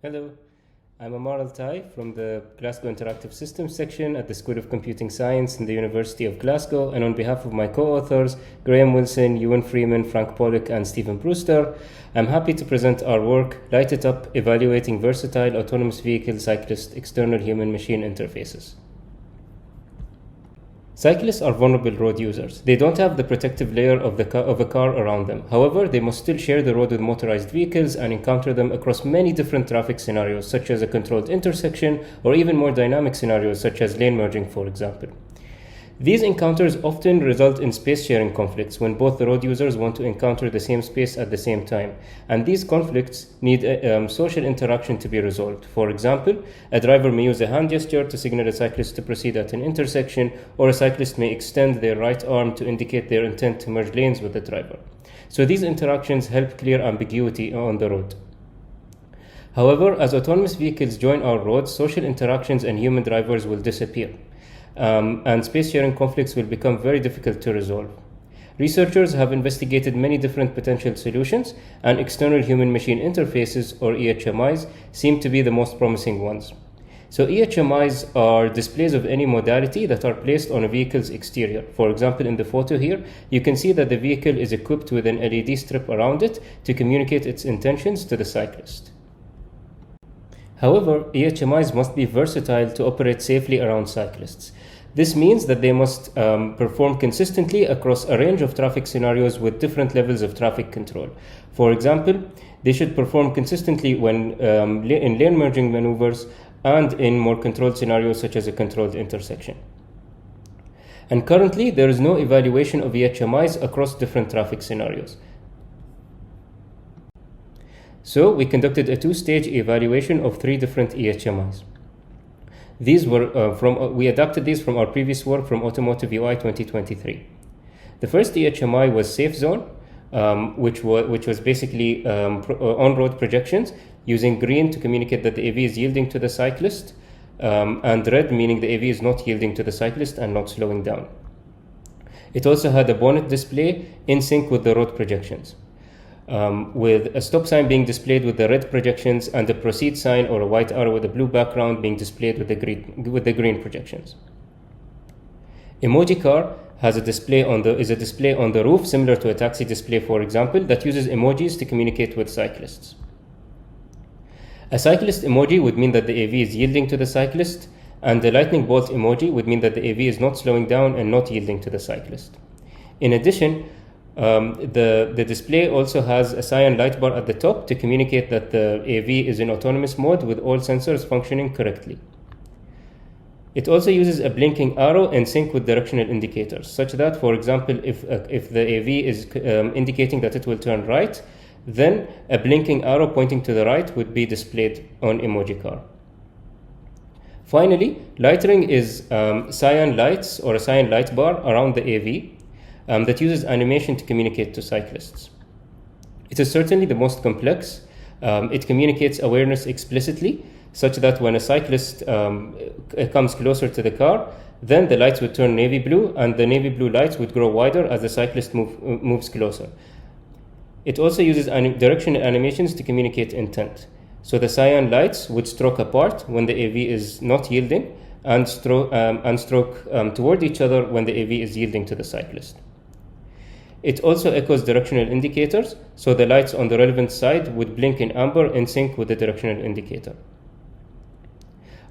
Hello, I'm Ammar Al-Taie from the Glasgow Interactive Systems section at the School of Computing Science in the University of Glasgow, and on behalf of my co-authors, Graham Wilson, Euan Freeman, Frank Pollick, and Stephen Brewster, I'm happy to present our work, Light It Up, Evaluating Versatile Autonomous Vehicle-Cyclist External Human-Machine Interfaces. Cyclists are vulnerable road users. They don't have the protective layer of a car around them. However, they must still share the road with motorized vehicles and encounter them across many different traffic scenarios, such as a controlled intersection, or even more dynamic scenarios, such as lane merging, for example. These encounters often result in space-sharing conflicts when both the road users want to encounter the same space at the same time. And these conflicts need social interaction to be resolved. For example, a driver may use a hand gesture to signal a cyclist to proceed at an intersection, or a cyclist may extend their right arm to indicate their intent to merge lanes with the driver. So these interactions help clear ambiguity on the road. However, as autonomous vehicles join our roads, social interactions and human drivers will disappear. And space-sharing conflicts will become very difficult to resolve. Researchers have investigated many different potential solutions, and external human-machine interfaces, or eHMIs, seem to be the most promising ones. So eHMIs are displays of any modality that are placed on a vehicle's exterior. For example, in the photo here, you can see that the vehicle is equipped with an LED strip around it to communicate its intentions to the cyclist. However, eHMIs must be versatile to operate safely around cyclists. This means that they must perform consistently across a range of traffic scenarios with different levels of traffic control. For example, they should perform consistently when in lane merging maneuvers and in more controlled scenarios such as a controlled intersection. And currently, there is no evaluation of eHMIs across different traffic scenarios. So we conducted a two-stage evaluation of 3 different eHMIs. These were we adapted these from our previous work from Automotive UI 2023. The first eHMI was Safe Zone, which was basically on-road projections, using green to communicate that the AV is yielding to the cyclist, and red meaning the AV is not yielding to the cyclist and not slowing down. It also had a bonnet display in sync with the road projections, with a stop sign being displayed with the red projections and a proceed sign or a white arrow with a blue background being displayed with the green projections. Emoji car has a display on the roof, similar to a taxi display, for example, that uses emojis to communicate with cyclists. A cyclist emoji would mean that the AV is yielding to the cyclist, and the lightning bolt emoji would mean that the AV is not slowing down and not yielding to the cyclist. In addition, the display also has a cyan light bar at the top to communicate that the AV is in autonomous mode with all sensors functioning correctly. It also uses a blinking arrow in sync with directional indicators, such that, for example, if the AV is indicating that it will turn right, then a blinking arrow pointing to the right would be displayed on emoji car. Finally, lightering is cyan lights or a cyan light bar around the AV that uses animation to communicate to cyclists. It is certainly the most complex. It communicates awareness explicitly, such that when a cyclist comes closer to the car, then the lights would turn navy blue, and the navy blue lights would grow wider as the cyclist moves closer. It also uses directional animations to communicate intent. So the cyan lights would stroke apart when the AV is not yielding, and stroke toward each other when the AV is yielding to the cyclist. It also echoes directional indicators, so the lights on the relevant side would blink in amber in sync with the directional indicator.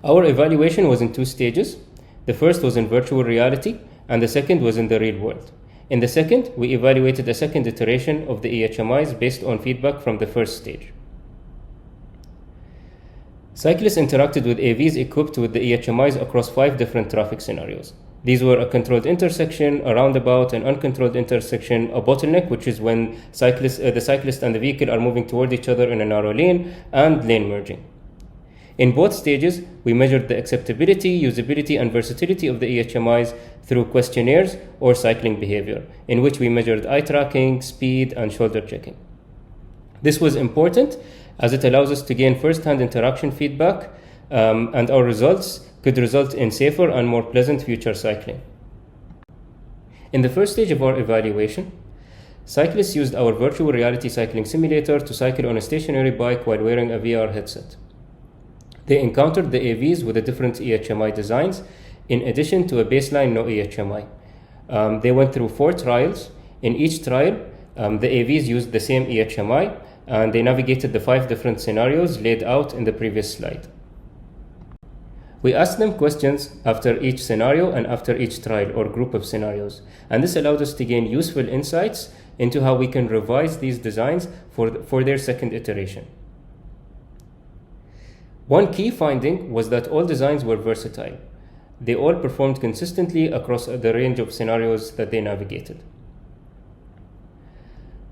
Our evaluation was in 2 stages. The first was in virtual reality, and the second was in the real world. In the second, we evaluated a second iteration of the eHMIs based on feedback from the first stage. Cyclists interacted with AVs equipped with the eHMIs across 5 different traffic scenarios. These were a controlled intersection, a roundabout, an uncontrolled intersection, a bottleneck, which is when the cyclist and the vehicle are moving toward each other in a narrow lane, and lane merging. In both stages, we measured the acceptability, usability, and versatility of the eHMIs through questionnaires or cycling behavior, in which we measured eye tracking, speed, and shoulder checking. This was important as it allows us to gain first-hand interaction feedback, and our results could result in safer and more pleasant future cycling. In the first stage of our evaluation, cyclists used our virtual reality cycling simulator to cycle on a stationary bike while wearing a VR headset. They encountered the AVs with the different eHMI designs, in addition to a baseline no eHMI. They went through 4 trials. In each trial, the AVs used the same eHMI, and they navigated the 5 different scenarios laid out in the previous slide. We asked them questions after each scenario and after each trial or group of scenarios, and this allowed us to gain useful insights into how we can revise these designs for their second iteration. One key finding was that all designs were versatile. They all performed consistently across the range of scenarios that they navigated.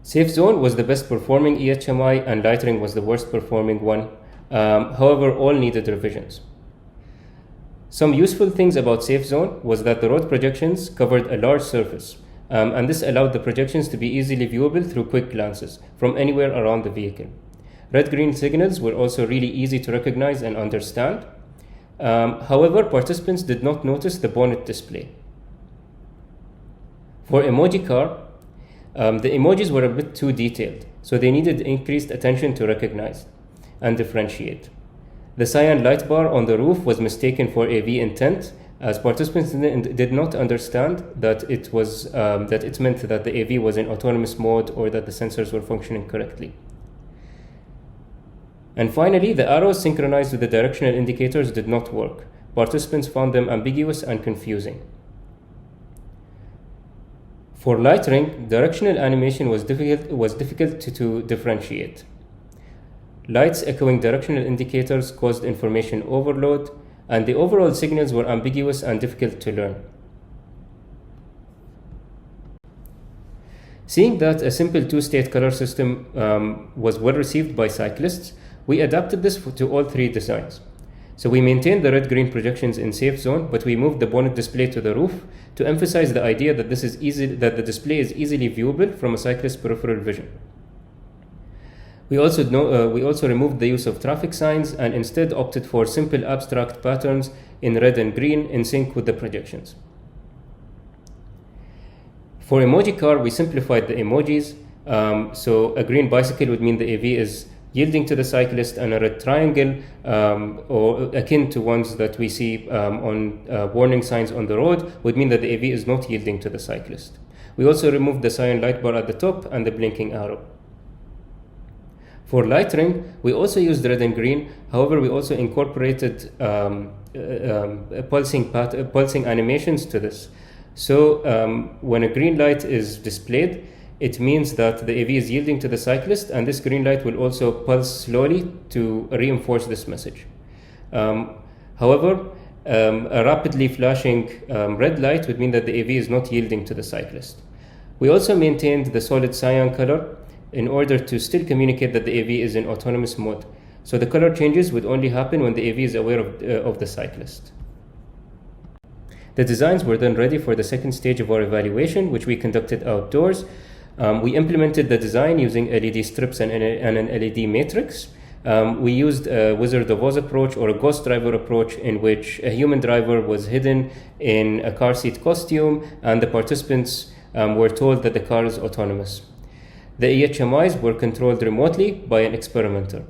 Safe Zone was the best performing eHMI and Lightning was the worst performing one. However, all needed revisions. Some useful things about Safe Zone was that the road projections covered a large surface, and this allowed the projections to be easily viewable through quick glances from anywhere around the vehicle. Red-green signals were also really easy to recognize and understand. However, participants did not notice the bonnet display. For emoji car, the emojis were a bit too detailed, so they needed increased attention to recognize and differentiate. The cyan light bar on the roof was mistaken for AV intent, as participants did not understand that it meant that the AV was in autonomous mode or that the sensors were functioning correctly. And finally, the arrows synchronized with the directional indicators did not work. Participants found them ambiguous and confusing. For light ring, directional animation was difficult to differentiate. Lights echoing directional indicators caused information overload, and the overall signals were ambiguous and difficult to learn. Seeing that a simple 2-state color system was well received by cyclists, we adapted this to all 3 designs. So we maintained the red-green projections in Safe Zone, but we moved the bonnet display to the roof to emphasize the idea that that the display is easily viewable from a cyclist's peripheral vision. We also removed the use of traffic signs and instead opted for simple abstract patterns in red and green in sync with the projections. For emoji car, we simplified the emojis. So a green bicycle would mean the AV is yielding to the cyclist, and a red triangle, or akin to ones that we see on warning signs on the road, would mean that the AV is not yielding to the cyclist. We also removed the cyan light bar at the top and the blinking arrow. For light ring, we also used red and green. However, we also incorporated pulsing animations to this. So when a green light is displayed, it means that the AV is yielding to the cyclist, and this green light will also pulse slowly to reinforce this message. However, a rapidly flashing red light would mean that the AV is not yielding to the cyclist. We also maintained the solid cyan color in order to still communicate that the AV is in autonomous mode. So the color changes would only happen when the AV is aware of the cyclist. The designs were then ready for the second stage of our evaluation, which we conducted outdoors. We implemented the design using LED strips and an LED matrix. We used a Wizard of Oz approach or a ghost driver approach, in which a human driver was hidden in a car seat costume and the participants were told that the car is autonomous. The eHMIs were controlled remotely by an experimenter.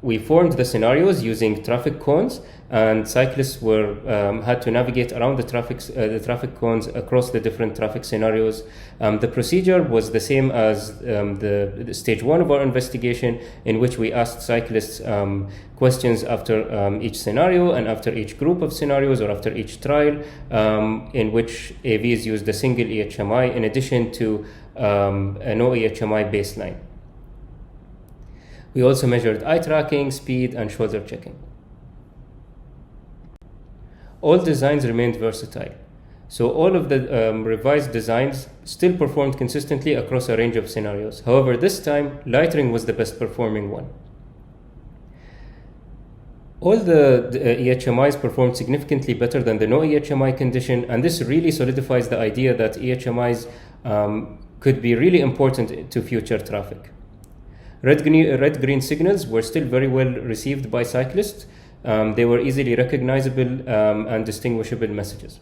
We formed the scenarios using traffic cones, and cyclists had to navigate around the traffic cones across the different traffic scenarios. The procedure was the same as the stage 1 of our investigation, in which we asked cyclists questions after each scenario and after each group of scenarios or after each trial, in which AVs used a single eHMI in addition to a no eHMI baseline. We also measured eye tracking, speed, and shoulder checking. All designs remained versatile. So all of the revised designs still performed consistently across a range of scenarios. However, this time, Lightning was the best performing one. All the eHMIs performed significantly better than the no eHMI condition, and this really solidifies the idea that eHMIs could be really important to future traffic. Red-green signals were still very well received by cyclists. They were easily recognizable and distinguishable messages.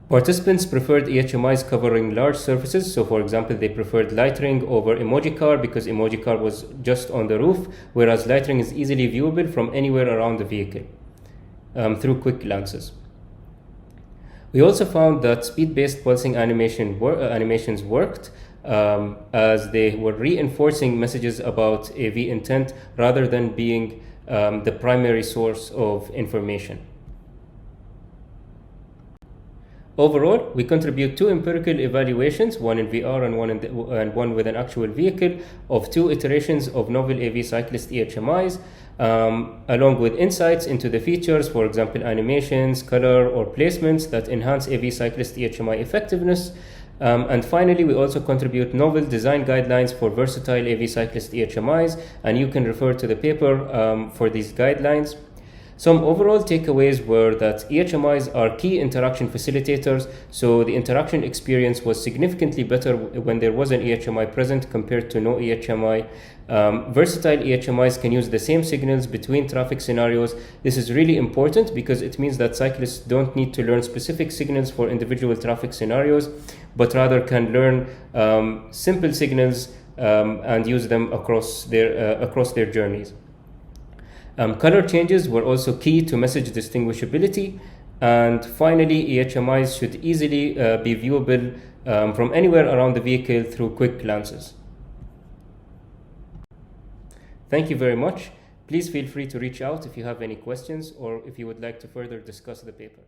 Participants preferred eHMIs covering large surfaces. So for example, they preferred lightering over emoji car because emoji car was just on the roof, whereas lightering is easily viewable from anywhere around the vehicle through quick glances. We also found that speed-based pulsing animations worked as they were reinforcing messages about AV intent rather than being the primary source of information. Overall, we contribute 2 empirical evaluations, one in VR and one with an actual vehicle, of 2 iterations of novel AV cyclist eHMIs, along with insights into the features, for example, animations, color, or placements that enhance AV cyclist eHMI effectiveness. And finally, we also contribute novel design guidelines for versatile AV cyclist eHMIs, and you can refer to the paper for these guidelines. Some overall takeaways were that eHMIs are key interaction facilitators, so the interaction experience was significantly better when there was an eHMI present compared to no eHMI. Versatile eHMIs can use the same signals between traffic scenarios. This is really important because it means that cyclists don't need to learn specific signals for individual traffic scenarios, but rather can learn simple signals and use them across their journeys. Color changes were also key to message distinguishability. And finally, eHMIs should easily be viewable from anywhere around the vehicle through quick glances. Thank you very much. Please feel free to reach out if you have any questions or if you would like to further discuss the paper.